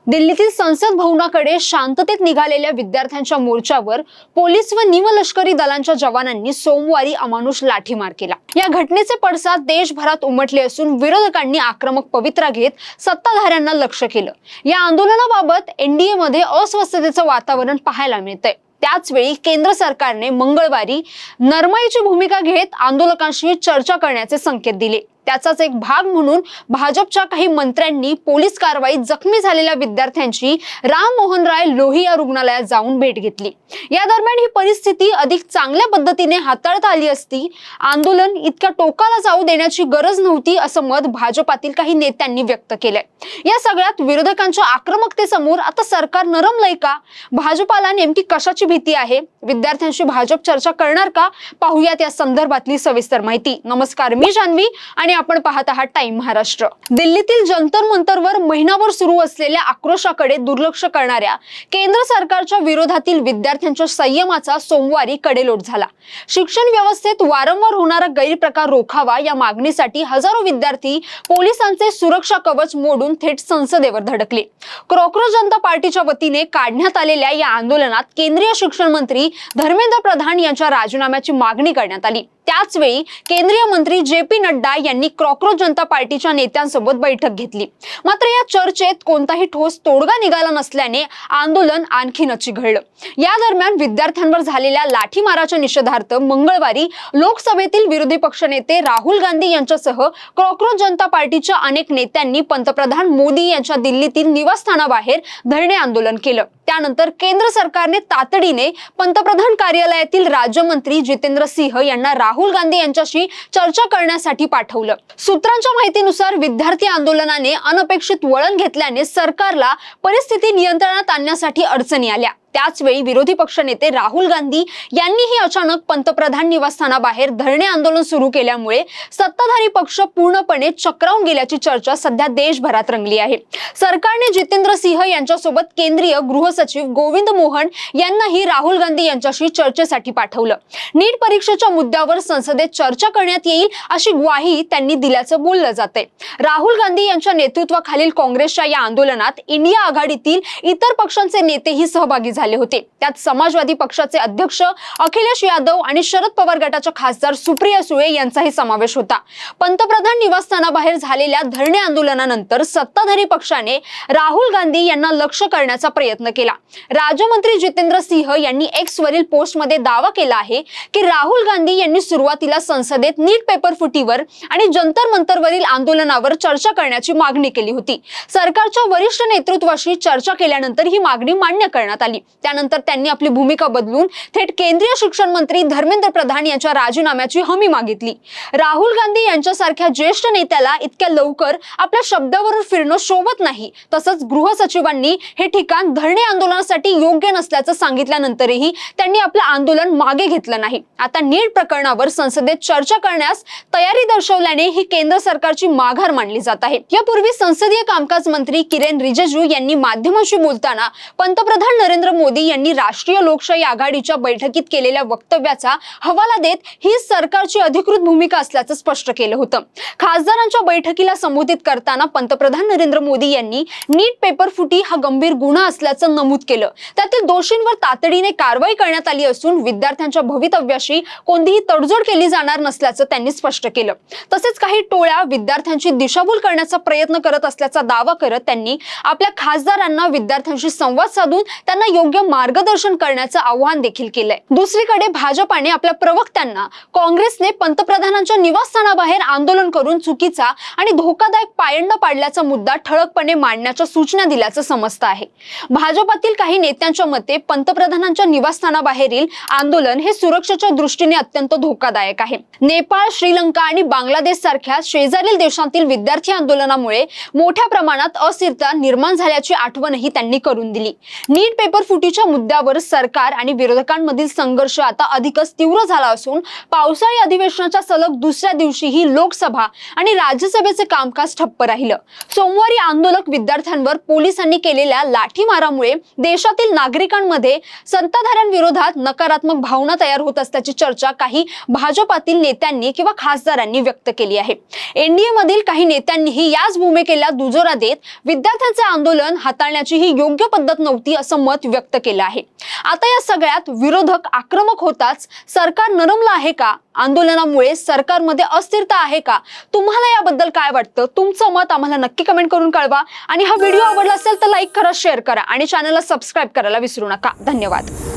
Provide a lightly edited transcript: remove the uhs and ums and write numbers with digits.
दिल्लीतील संसद भवनाकडे शांततेत निघालेल्या विद्यार्थ्यांच्या मोर्चावर पोलीस व निमलष्करी दलांच्या जवानांनी सोमवारी अमानुष लाठीमार केला। या घटनेचे पडसाद देशभरात उमटले असून विरोधकांनी आक्रमक पवित्रा घेत सत्ताधाऱ्यांना लक्ष्य केलं। या आंदोलनाबाबत एनडीए मध्ये अस्वस्थतेचं वातावरण पाहायला मिळतंय। त्याचवेळी केंद्र सरकारने मंगळवारी नरमाईची भूमिका घेत आंदोलकांशी चर्चा करण्याचे संकेत दिले। त्याचाच एक भाग म्हणून भाजपच्या काही मंत्र्यांनी पोलीस कारवाईत जखमी झालेल्या विद्यार्थ्यांची राम मोहन राय लोहिया रुग्णालयात जाऊन भेट घेतली। या दरम्यान ही परिस्थिती अधिक चांगल्या पद्धतीने हाताळता आली असती, आंदोलन इतक्या टोकाला जाऊ देण्याची गरज नव्हती असं मत भाजपातील काही नेत्यांनी व्यक्त केलंय। या सगळ्यात विरोधकांच्या आक्रमकतेसमोर आता सरकार नरमलंय का? भाजपाला नेमकी कशाची भीती आहे? विद्यार्थ्यांशी भाजप चर्चा करणार का? पाहूयात या संदर्भातली सविस्तर माहिती। नमस्कार, मी जान्हवी आणि आपण पाहत आहात टाइम महाराष्ट्र। दिल्लीतील जंतर मंतरवर महिनाभर सुरू असलेल्या आक्रोशाकडे दुर्लक्ष करणाऱ्या केंद्र सरकारच्या विरोधातील विद्यार्थ्यांच्या संयमाचा सोमवारी कडेलोट झाला। शिक्षण व्यवस्थेत वारंवार होणारा गैरप्रकार रोखावा या मागणीसाठी हजारो विद्यार्थी पोलिसांचे सुरक्षा कवच मोडून थेट संसदेवर धडकले। कॉकरोच जनता पार्टीच्या वतीने काढण्यात आलेल्या या आंदोलनात केंद्रीय शिक्षण मंत्री धर्मेंद्र प्रधान यांच्या राजीनाम्याची मागणी करण्यात आली। त्याचवेळी केंद्रीय मंत्री जे.पी. नड्डा यांनी कॉकरोच जनता पार्टीच्या नेत्यांसोबत बैठक घेतली। मात्र या चर्चेत कोणताही ठोस तोडगा निघाला नसल्याने आंदोलन आणखीनच चिघळलं। या दरम्यान विद्यार्थ्यांवर झालेल्या लाठीमाराच्या निषेधार्थ मंगळवारी लोकसभेतील विरोधी पक्षनेते राहुल गांधी यांच्यासह कॉकरोच जनता पार्टीच्या अनेक नेत्यांनी पंतप्रधान मोदी यांच्या दिल्लीतील निवासस्थानाबाहेर धरणे आंदोलन केलं। त्यानंतर केंद्र सरकारने तातडीने पंतप्रधान कार्यालयातील राज्यमंत्री जितेंद्र सिंह यांना राहुल गांधी यांच्याशी चर्चा करण्यासाठी पाठवलं। सूत्रांच्या माहितीनुसार विद्यार्थी आंदोलनाने अनपेक्षित वळण घेतल्याने सरकारला परिस्थिती नियंत्रणात आणण्यासाठी अडचणी आल्या। त्याचवेळी विरोधी पक्षनेते राहुल गांधी यांनीही अचानक पंतप्रधान निवासस्थानाबाहेर धरणे आंदोलन सुरू केल्यामुळे सत्ताधारी पक्ष पूर्णपणे चक्रावून गेल्याची चर्चा सध्या देशभरात रंगली आहे। सरकारने जितेंद्र सिंह यांच्यासोबत केंद्रीय गृह सचिव गोविंद मोहन यांनाही राहुल गांधी यांच्याशी चर्चेसाठी पाठवलं। नीट परीक्षेच्या मुद्द्यावर संसदेत चर्चा करण्यात येईल अशी ग्वाही त्यांनी दिल्याचं बोललं जातंय। राहुल गांधी यांच्या नेतृत्वाखालील काँग्रेसच्या या आंदोलनात इंडिया आघाडीतील इतर पक्षांचे नेतेही सहभागी झाले होते। त्यात समाजवादी पक्षाचे अध्यक्ष अखिलेश यादव आणि शरद पवार गटाच्या खासदार सुप्रिया सुळे यांचाही समावेश होता। पंतप्रधान निवासस्थानाबाहेर झालेल्या धरणे आंदोलनानंतर सत्ताधारी पक्षाने राहुल गांधी यांना लक्ष्य करण्याचा प्रयत्न केला। राज्यमंत्री जितेंद्र सिंह यांनी एक्स वरील पोस्टमध्ये दावा केला आहे की राहुल गांधी यांनी सुरुवातीला संसदेत नीट पेपर फुटीवर आणि जंतर मंतरवरील आंदोलनावर चर्चा करण्याची मागणी केली होती। सरकारच्या वरिष्ठ नेतृत्वाशी चर्चा केल्यानंतर ही मागणी मान्य करण्यात आली। त्यानंतर त्यांनी आपली भूमिका बदलून थेट केंद्रीय शिक्षण मंत्री धर्मेंद्र प्रधान यांच्या राजीनाम्याची हमी मागितली। राहुल गांधी यांच्यासारख्या ज्येष्ठ नेत्याला इतक्या लवकर आपल्या शब्दावरून फिरणं शोभत नाही। तसंच गृह सचिवांनी हे ठिकाण धरणे आंदोलनासाठी योग्य नसल्याचं सांगितल्यानंतरही त्यांनी आपलं आंदोलन मागे घेतलं नाही। आता नीट प्रकरणावर संसदेत चर्चा करण्यास तयारी दर्शवल्याने ही केंद्र सरकारची माघार मानली जात आहे। यापूर्वी संसदीय कामकाज मंत्री किरेन रिजिजू यांनी माध्यमांशी बोलताना पंतप्रधान नरेंद्र मोदी यांनी राष्ट्रीय लोकशाही आघाडीच्या बैठकीत केलेल्या वक्तव्याचा हवाला देत ही सरकारची अधिकृत भूमिका असल्याचं स्पष्ट केलं होतं। खासदारांच्या बैठकीला संबोधित करताना पंतप्रधान नरेंद्र मोदी यांनी नीट पेपर फुटी हा गंभीर गुन्हा असल्याचं नमूद केलं। त्यातील दोषींवर तातडीने कारवाई करण्यात आली असून विद्यार्थ्यांच्या भवितव्याशी कोणतीही तडजोड केली जाणार नसल्याचं त्यांनी स्पष्ट केलं। तसेच काही टोळ्या विद्यार्थ्यांची दिशाभूल करण्याचा प्रयत्न करत असल्याचा दावा करत त्यांनी आपल्या खासदारांना विद्यार्थ्यांशी संवाद साधून त्यांना योग्य मार्गदर्शन करण्याचं आवाहन देखील केलंय। दुसरीकडे भाजपाने आपल्या प्रवक्त्यांना काँग्रेसने पंतप्रधानांच्या निवासस्थानाबाहेर आंदोलन करून चुकीचा आणि धोकादायक पायंडा पाडल्याचा मुद्दा ठळकपणे मांडण्याच्या सूचना दिल्याचं समजतं आहे। भाजपातील काही नेत्यांच्या मते पंतप्रधानांच्या निवासस्थानाबाहेरील आंदोलन हे सुरक्षेच्या दृष्टीने अत्यंत धोकादायक आहे। नेपाळ, श्रीलंका आणि बांगलादेश सारख्या शेजारील देशांतील विद्यार्थी आंदोलनामुळे मोठ्या प्रमाणात अस्थिरता निर्माण झाल्याची आठवणही त्यांनी करून दिली। नीट पेपर तुटीच्या मुद्द्यावर सरकार आणि विरोधकांमधील संघर्ष आता अधिकच तीव्र झाला असून पावसाळी अधिवेशनाच्या सलग दुसऱ्या दिवशीही लोकसभा आणि राज्यसभेचे कामकाज ठप्प राहिलं। सोमवारी आंदोलक विद्यार्थ्यांवर पोलिसांनी केलेल्या लाठीमारामुळे देशातील नागरिकांमध्ये सत्ताधाऱ्यांविरोधात नकारात्मक भावना तयार होत असल्याची चर्चा काही भाजपातील नेत्यांनी किंवा खासदारांनी व्यक्त केली आहे। एनडीए मधील काही नेत्यांनीही याच भूमिकेला दुजोरा देत विद्यार्थ्यांचे आंदोलन हाताळण्याची ही योग्य पद्धत नव्हती असं मत व्यक्त केलं आहे। आता या सगळ्यात विरोधक आक्रमक होताच सरकार नरमलं आहे का? आंदोलनामुळे सरकारमध्ये अस्थिरता आहे का? तुम्हाला याबद्दल काय वाटतं? तुमचं मत आम्हाला नक्की कमेंट करून कळवा आणि हा व्हिडिओ आवडला असेल तर लाईक करा, शेअर करा आणि चॅनलला सबस्क्राईब करायला विसरू नका। धन्यवाद।